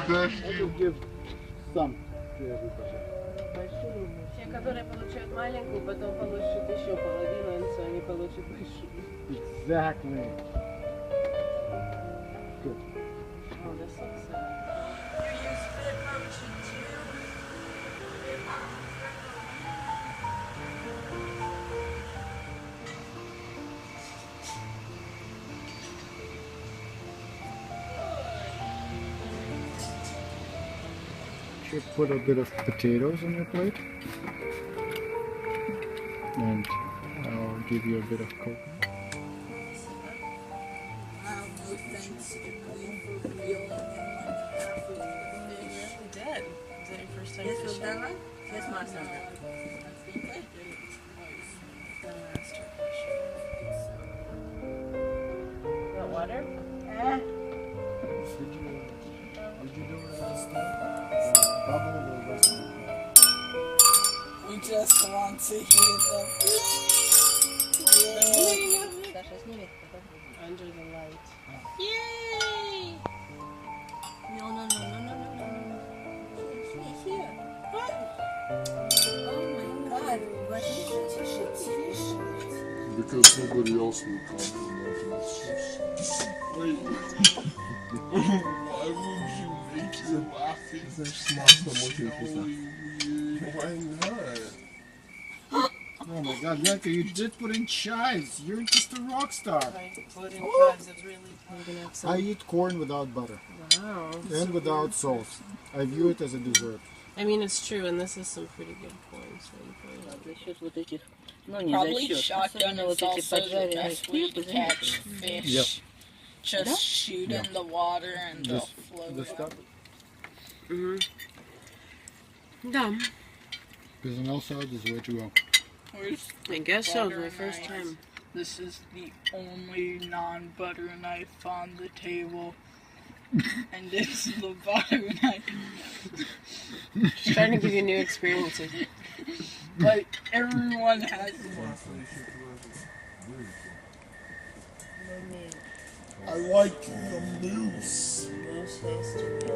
will give some to everybody. Те, которые получают маленькую, потом получат еще половину, и они получат большую. Exactly. Good. Oh, that's so sad. Should put a bit of potatoes on your plate. And I'll give you a bit of coconut. Thanks for revealing half of the fish. You did. Is that your first time This was fishing? that one? That's my son. Want water? Did you do it last time? Bubble or was it? We just want to hear the yeah. Under the light. Yay! No. Here. What? Oh my God! What is it? Because nobody else will come. Wait. Why would you make your laughing? Why not? Oh my God, Lenka, you did put in chives. You're just a rock star. I put in chives of really putting up some. I eat corn without butter Wow. and without salt. I view it as a dessert. I mean, it's true, and this is some pretty good corn. So you probably За счет вот этих, ну не Probably за счет, shotgun особенно is вот эти also the поджаренные best way to catch Yep. fish. Just shoot in the water and they'll Just float. this stuff. Да. There's no salt is way to go. Where's I guess so. butter My first knife? time. This is the only non-butter knife on the table. And this is the butter knife. Just trying to give you new experiences. But everyone has one. I like the moose. Moose has to be